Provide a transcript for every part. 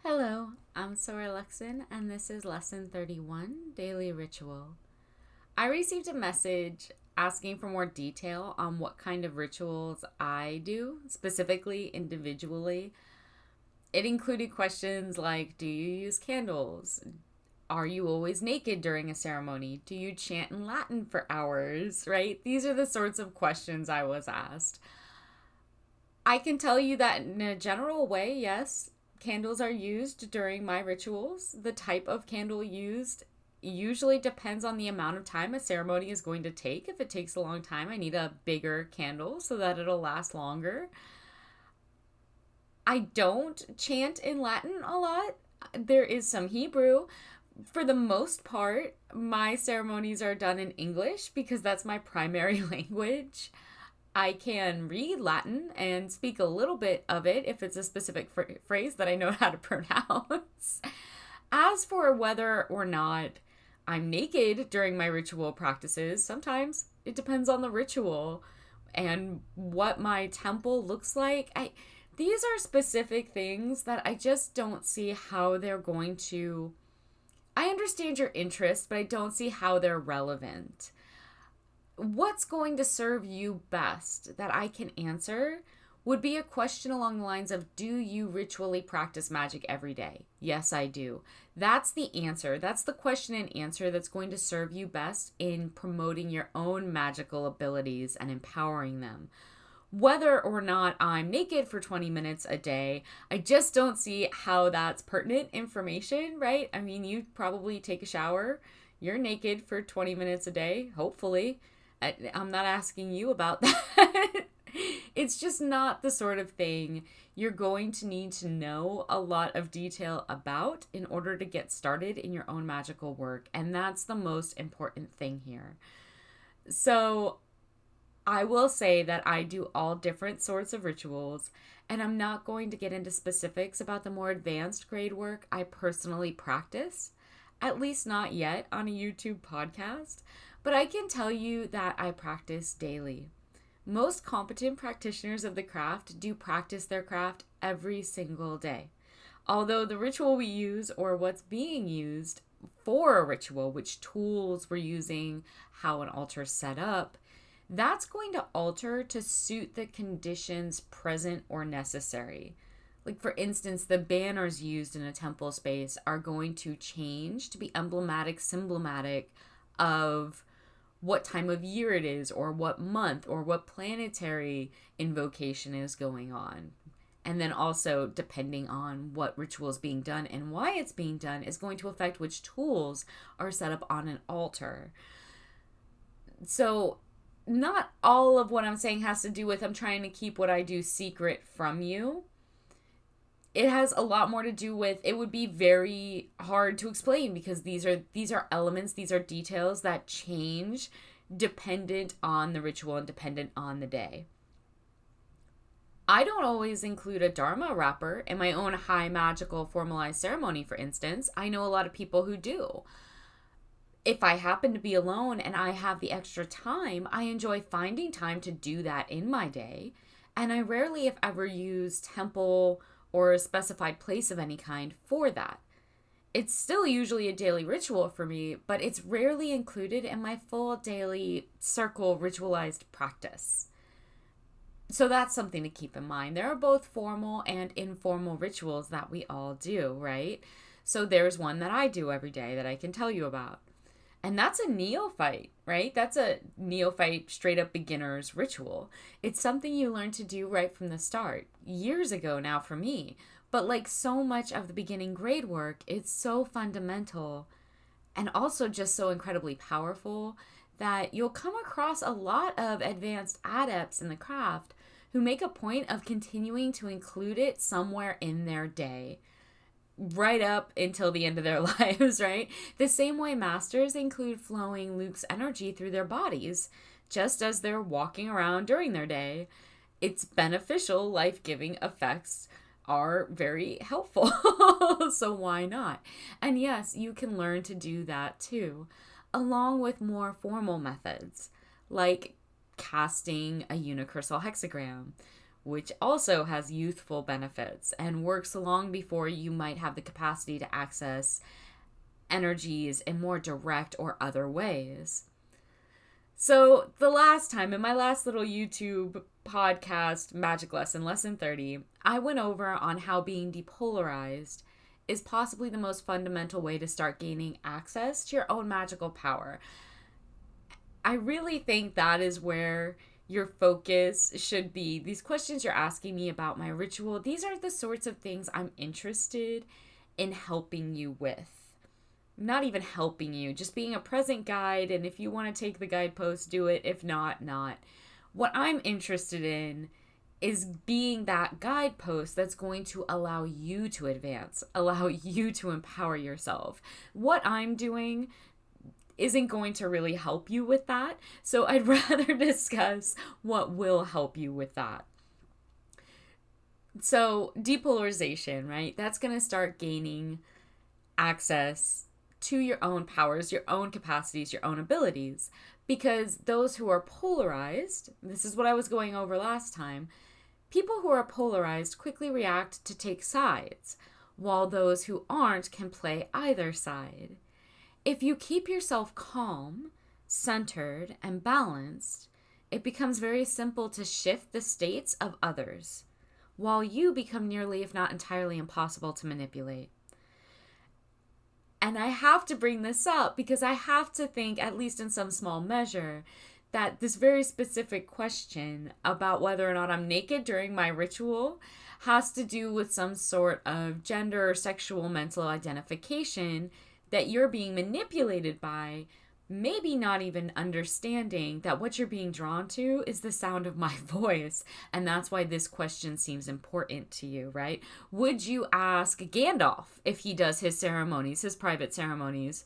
Hello, I'm Sora Luxon, and this is Lesson 31, Daily Ritual. I received a message asking for more detail on what kind of rituals I do, specifically individually. It included questions like, do you use candles? Are you always naked during a ceremony? Do you chant in Latin for hours, right? These are the sorts of questions I was asked. I can tell you that in a general way, yes, candles are used during my rituals. The type of candle used usually depends on the amount of time a ceremony is going to take. If it takes a long time, I need a bigger candle so that it'll last longer. I don't chant in Latin a lot. There is some Hebrew. For the most part, my ceremonies are done in English because that's my primary language. I can read Latin and speak a little bit of it if it's a specific phrase that I know how to pronounce. As for whether or not I'm naked during my ritual practices, sometimes it depends on the ritual and what my temple looks like. These are specific things that I just don't see how they're going to. I understand your interest, but I don't see how they're relevant. What's going to serve you best that I can answer would be a question along the lines of, do you ritually practice magic every day? Yes, I do. That's the answer. That's the question and answer that's going to serve you best in promoting your own magical abilities and empowering them. Whether or not I'm naked for 20 minutes a day, I just don't see how that's pertinent information, right? I mean, you probably take a shower, you're naked for 20 minutes a day, hopefully. I'm not asking you about that. It's just not the sort of thing you're going to need to know a lot of detail about in order to get started in your own magical work. And that's the most important thing here. So I will say that I do all different sorts of rituals, and I'm not going to get into specifics about the more advanced grade work I personally practice, at least not yet on a YouTube podcast, but I can tell you that I practice daily. Most competent practitioners of the craft do practice their craft every single day. Although the ritual we use or what's being used for a ritual, which tools we're using, how an altar's set up, that's going to alter to suit the conditions present or necessary. Like, for instance, the banners used in a temple space are going to change to be emblematic, symbolic of what time of year it is, or what month, or what planetary invocation is going on. And then also, depending on what ritual is being done and why it's being done, is going to affect which tools are set up on an altar. So, not all of what I'm saying has to do with I'm trying to keep what I do secret from you. It has a lot more to do with, it would be very hard to explain because these are elements, these are details that change dependent on the ritual and dependent on the day. I don't always include a dharma wrapper in my own high magical formalized ceremony, for instance. I know a lot of people who do. If I happen to be alone and I have the extra time, I enjoy finding time to do that in my day. And I rarely, if ever, use temple or a specified place of any kind for that. It's still usually a daily ritual for me, but it's rarely included in my full daily circle ritualized practice. So that's something to keep in mind. There are both formal and informal rituals that we all do, right? So there's one that I do every day that I can tell you about. And that's a neophyte, right? That's a neophyte, straight up beginner's ritual. It's something you learn to do right from the start, years ago now for me. But like so much of the beginning grade work, it's so fundamental and also just so incredibly powerful that you'll come across a lot of advanced adepts in the craft who make a point of continuing to include it somewhere in their day, right up until the end of their lives, right? The same way masters include flowing Luke's energy through their bodies, just as they're walking around during their day. Its beneficial, life-giving effects are very helpful. So why not? And yes, you can learn to do that too, along with more formal methods, like casting a unicrystal hexagram, which also has youthful benefits and works long before you might have the capacity to access energies in more direct or other ways. So the last time, in my last little YouTube podcast, Magic Lesson 30, I went over on how being depolarized is possibly the most fundamental way to start gaining access to your own magical power. I really think that is where your focus should be. These questions you're asking me about my ritual, these are the sorts of things I'm interested in helping you with. Not even helping you, just being a present guide, and if you want to take the guidepost, do it. If not, not. What I'm interested in is being that guidepost that's going to allow you to advance, allow you to empower yourself. What I'm doing isn't going to really help you with that, so I'd rather discuss what will help you with that. So depolarization, right? That's going to start gaining access to your own powers, your own capacities, your own abilities. Because those who are polarized, this is what I was going over last time, people who are polarized quickly react to take sides, while those who aren't can play either side. If you keep yourself calm, centered, and balanced, it becomes very simple to shift the states of others, while you become nearly, if not entirely, impossible to manipulate. And I have to bring this up because I have to think, at least in some small measure, that this very specific question about whether or not I'm naked during my ritual has to do with some sort of gender or sexual mental identification that you're being manipulated by, maybe not even understanding that what you're being drawn to is the sound of my voice. And that's why this question seems important to you, right? Would you ask Gandalf if he does his ceremonies, his private ceremonies,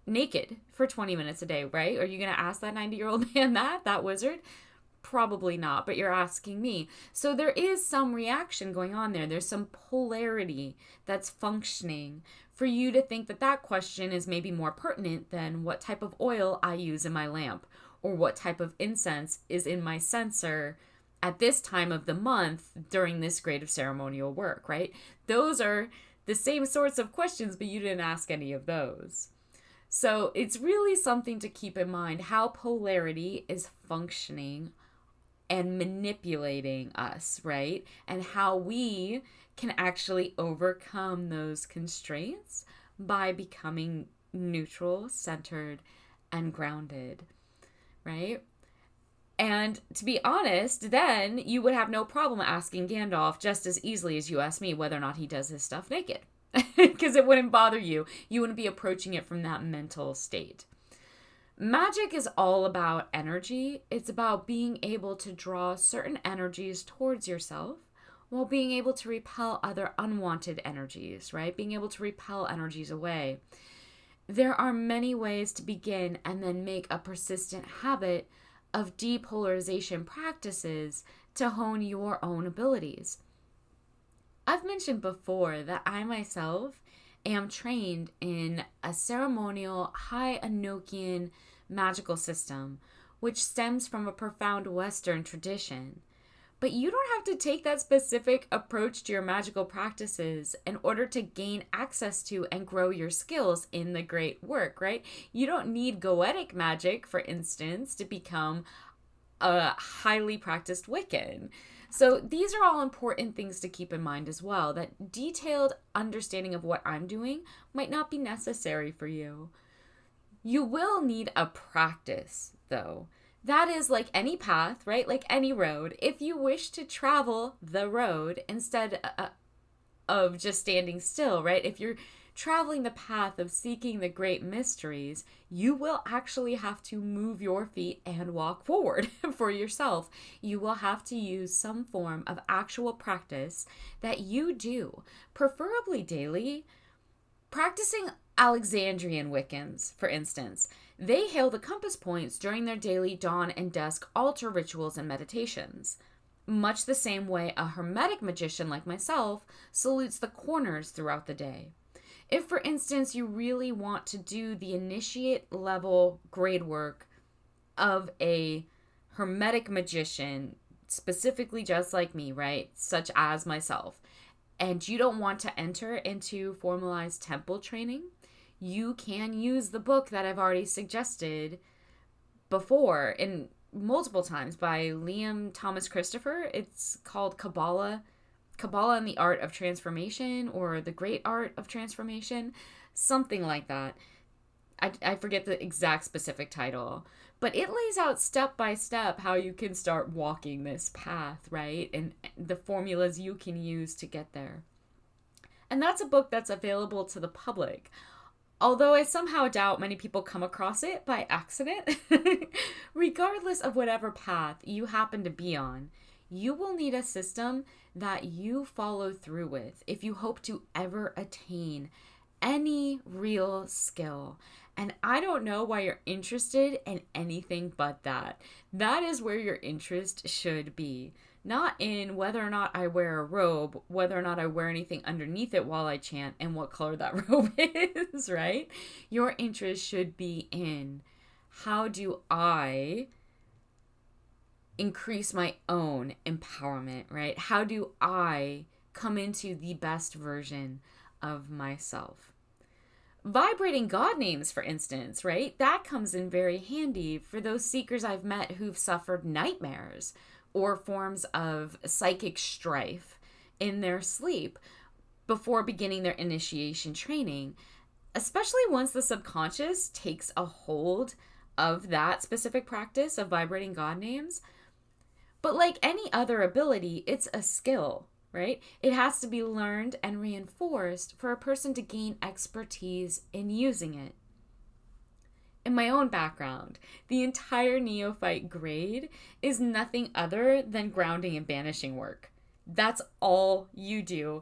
naked for 20 minutes a day, right? Are you going to ask that 90-year-old man that wizard? Probably not, but you're asking me. So there is some reaction going on there. There's some polarity that's functioning for you to think that that question is maybe more pertinent than what type of oil I use in my lamp or what type of incense is in my censer at this time of the month during this grade of ceremonial work, right? Those are the same sorts of questions, but you didn't ask any of those. So it's really something to keep in mind how polarity is functioning and manipulating us, right? And how we can actually overcome those constraints by becoming neutral, centered, and grounded, right? And to be honest, then you would have no problem asking Gandalf just as easily as you ask me whether or not he does his stuff naked. Because it wouldn't bother you. You wouldn't be approaching it from that mental state. Magic is all about energy. It's about being able to draw certain energies towards yourself while being able to repel other unwanted energies, right? Being able to repel energies away. There are many ways to begin and then make a persistent habit of depolarization practices to hone your own abilities. I've mentioned before that I myself am trained in a ceremonial high Enochian magical system, which stems from a profound Western tradition. But you don't have to take that specific approach to your magical practices in order to gain access to and grow your skills in the great work, right? You don't need goetic magic, for instance, to become a highly practiced Wiccan. So these are all important things to keep in mind as well, that detailed understanding of what I'm doing might not be necessary for you. You will need a practice, though. That is like any path, right? Like any road. If you wish to travel the road instead of just standing still, right? If you're traveling the path of seeking the great mysteries, you will actually have to move your feet and walk forward for yourself. You will have to use some form of actual practice that you do, preferably daily. Practicing Alexandrian Wiccans, for instance, they hail the compass points during their daily dawn and dusk altar rituals and meditations, much the same way a Hermetic magician like myself salutes the corners throughout the day. If, for instance, you really want to do the initiate level grade work of a Hermetic magician specifically just like me, right? Such as myself, and you don't want to enter into formalized temple training, you can use the book that I've already suggested before in multiple times by Liam Thomas Christopher. It's called Kabbalah and the Art of Transformation, or The Great Art of Transformation, something like that. I forget the exact specific title, but it lays out step by step how you can start walking this path, right? And the formulas you can use to get there. And that's a book that's available to the public. Although I somehow doubt many people come across it by accident. Regardless of whatever path you happen to be on, you will need a system that you follow through with if you hope to ever attain any real skill. And I don't know why you're interested in anything but that. That is where your interest should be. Not in whether or not I wear a robe, whether or not I wear anything underneath it while I chant, and what color that robe is, right? Your interest should be in how do I increase my own empowerment, right? How do I come into the best version of myself? Vibrating God names, for instance, right? That comes in very handy for those seekers I've met who've suffered nightmares or forms of psychic strife in their sleep before beginning their initiation training, especially once the subconscious takes a hold of that specific practice of vibrating God names. But like any other ability, it's a skill, right? It has to be learned and reinforced for a person to gain expertise in using it. In my own background, the entire neophyte grade is nothing other than grounding and banishing work. That's all you do.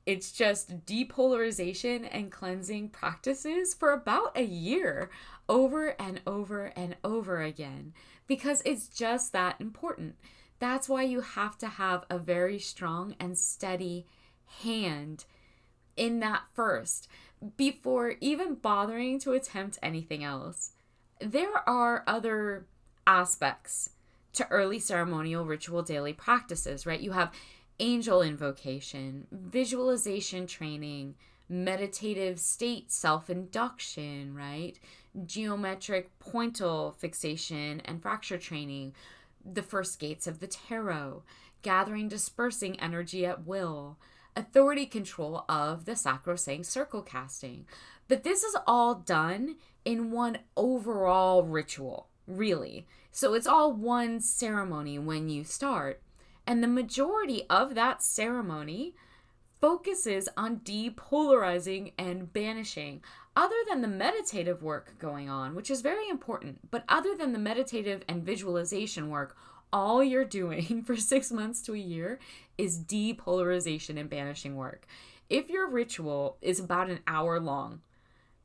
It's just depolarization and cleansing practices for about a year, over and over and over again, because it's just that important. That's why you have to have a very strong and steady hand in that first, before even bothering to attempt anything else. There are other aspects to early ceremonial ritual daily practices, right? You have angel invocation, visualization training, meditative state self-induction, right? Geometric pointal fixation and fracture training, the first gates of the tarot, gathering, dispersing energy at will, authority control of the sacrosanct circle casting. But this is all done in one overall ritual, really. So it's all one ceremony when you start. And the majority of that ceremony focuses on depolarizing and banishing, other than the meditative work going on, which is very important. But other than the meditative and visualization work, all you're doing for 6 months to a year is depolarization and banishing work. If your ritual is about an hour long,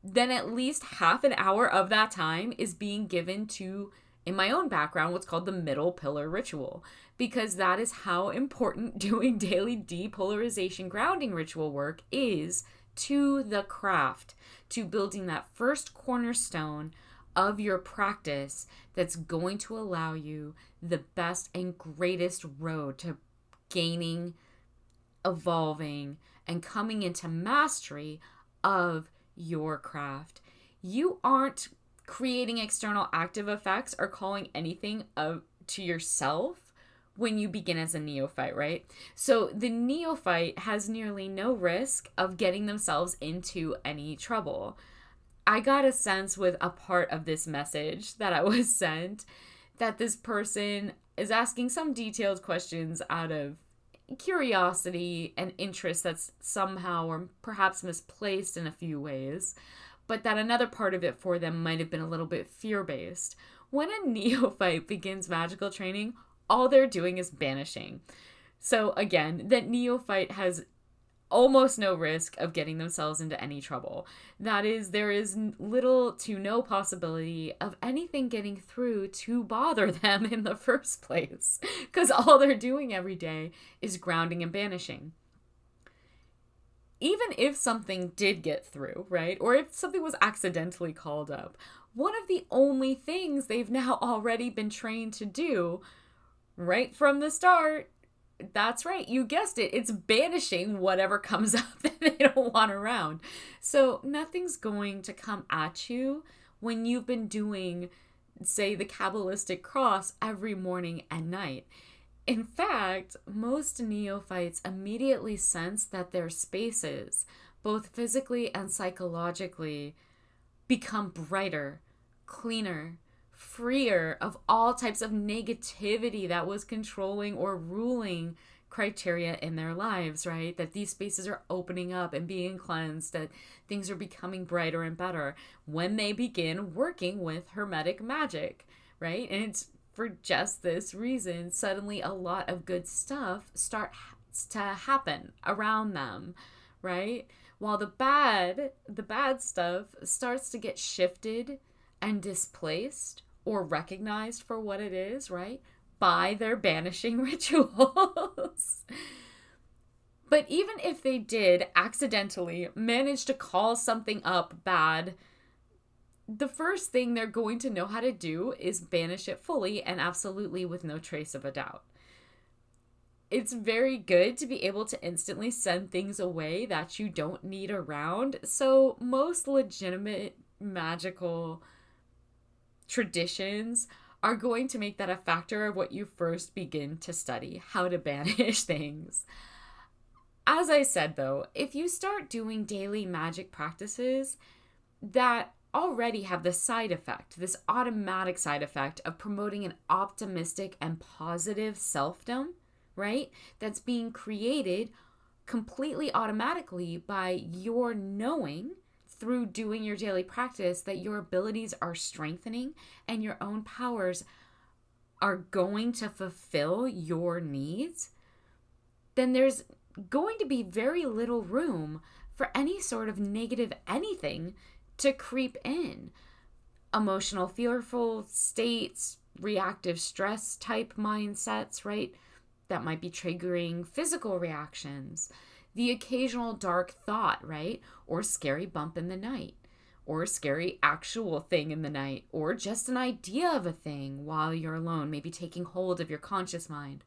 then at least half an hour of that time is being given to, in my own background, what's called the middle pillar ritual, because that is how important doing daily depolarization grounding ritual work is to the craft, to building that first cornerstone of your practice that's going to allow you the best and greatest road to gaining, evolving, and coming into mastery of your craft. You aren't creating external active effects or calling anything to yourself when you begin as a neophyte, right? So the neophyte has nearly no risk of getting themselves into any trouble. I got a sense with a part of this message that I was sent that this person is asking some detailed questions out of curiosity and interest that's somehow or perhaps misplaced in a few ways, but that another part of it for them might have been a little bit fear-based. When a neophyte begins magical training, all they're doing is banishing. So again, that neophyte has almost no risk of getting themselves into any trouble. That is, there is little to no possibility of anything getting through to bother them in the first place, because all they're doing every day is grounding and banishing. Even if something did get through, right, or if something was accidentally called up, one of the only things they've now already been trained to do Right from the start. That's right. You guessed it. It's banishing whatever comes up that they don't want around. So nothing's going to come at you when you've been doing, say, the Kabbalistic cross every morning and night. In fact, most neophytes immediately sense that their spaces, both physically and psychologically, become brighter, cleaner, freer of all types of negativity that was controlling or ruling criteria in their lives, right? That these spaces are opening up and being cleansed, that things are becoming brighter and better when they begin working with Hermetic magic, right? And it's for just this reason, suddenly a lot of good stuff starts to happen around them, right? While the bad stuff starts to get shifted and displaced or recognized for what it is, right? By their banishing rituals. But even if they did accidentally manage to call something up bad, the first thing they're going to know how to do is banish it fully and absolutely with no trace of a doubt. It's very good to be able to instantly send things away that you don't need around. So most legitimate magical traditions are going to make that a factor of what you first begin to study, how to banish things. As I said though, if you start doing daily magic practices that already have the side effect, this automatic side effect of promoting an optimistic and positive selfdom, right? That's being created completely automatically by your knowing through doing your daily practice that your abilities are strengthening and your own powers are going to fulfill your needs, then there's going to be very little room for any sort of negative anything to creep in. Emotional, fearful states, reactive stress type mindsets, right? That might be triggering physical reactions. The occasional dark thought, right? Or scary bump in the night. Or a scary actual thing in the night. Or just an idea of a thing while you're alone, maybe taking hold of your conscious mind.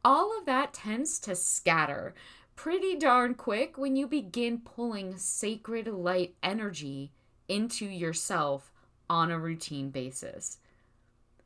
All of that tends to scatter pretty darn quick when you begin pulling sacred light energy into yourself on a routine basis.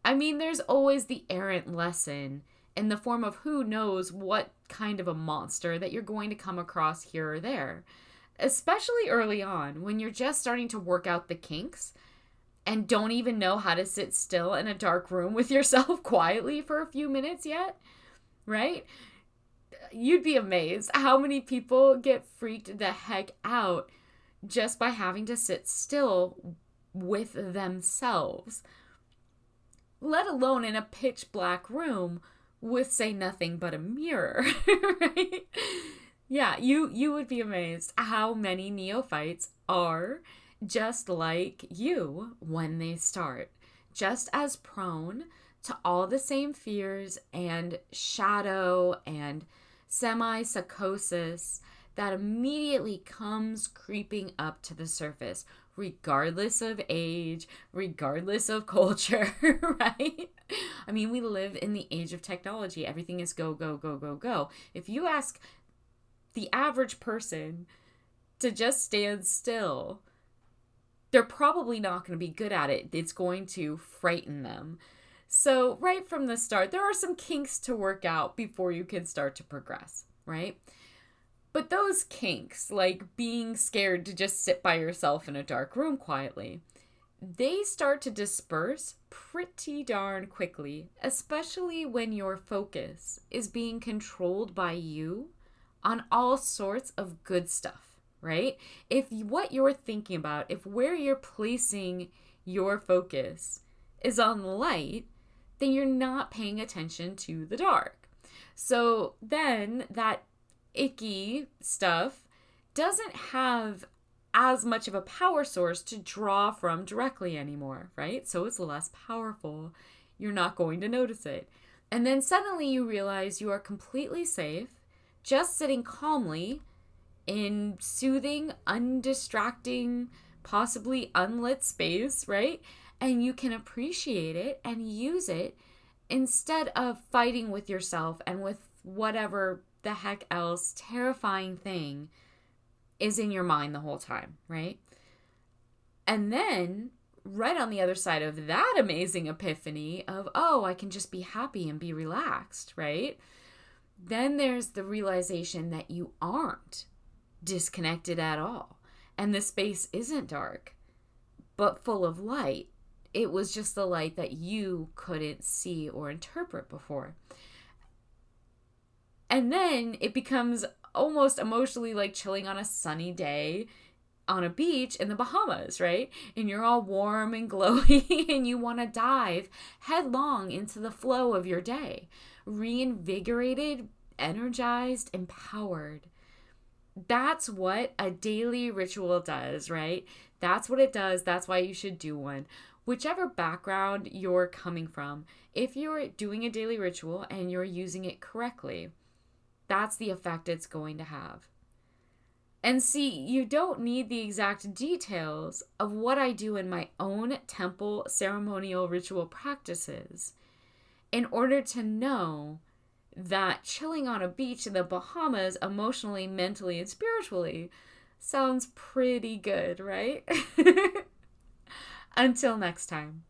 I mean, there's always the errant lesson in the form of who knows what kind of a monster that you're going to come across here or there, especially early on when you're just starting to work out the kinks and don't even know how to sit still in a dark room with yourself quietly for a few minutes yet, right? You'd be amazed how many people get freaked the heck out just by having to sit still with themselves, let alone in a pitch black room with, say, nothing but a mirror, right? Yeah, you would be amazed how many neophytes are just like you when they start, just as prone to all the same fears and shadow and semi-psychosis that immediately comes creeping up to the surface, regardless of age, regardless of culture, right? I mean, we live in the age of technology. Everything is go, go, go, go, go. If you ask the average person to just stand still, they're probably not going to be good at it. It's going to frighten them. So right from the start, there are some kinks to work out before you can start to progress, right? But those kinks, like being scared to just sit by yourself in a dark room quietly, they start to disperse pretty darn quickly, especially when your focus is being controlled by you on all sorts of good stuff, right? If what you're thinking about, if where you're placing your focus is on light, then you're not paying attention to the dark. So then that icky stuff doesn't have as much of a power source to draw from directly anymore, right? So it's less powerful. You're not going to notice it. And then suddenly you realize you are completely safe, just sitting calmly in soothing, undistracting, possibly unlit space, right? And you can appreciate it and use it instead of fighting with yourself and with whatever the heck else terrifying thing is in your mind the whole time, right? And then right on the other side of that amazing epiphany of, oh, I can just be happy and be relaxed, right? Then there's the realization that you aren't disconnected at all. And the space isn't dark, but full of light. It was just the light that you couldn't see or interpret before. And then it becomes almost emotionally like chilling on a sunny day on a beach in the Bahamas, right? And you're all warm and glowy and you want to dive headlong into the flow of your day, reinvigorated, energized, empowered. That's what a daily ritual does, right? That's what it does. That's why you should do one. Whichever background you're coming from, if you're doing a daily ritual and you're using it correctly, that's the effect it's going to have. And see, you don't need the exact details of what I do in my own temple ceremonial ritual practices in order to know that chilling on a beach in the Bahamas emotionally, mentally, and spiritually sounds pretty good, right? Until next time.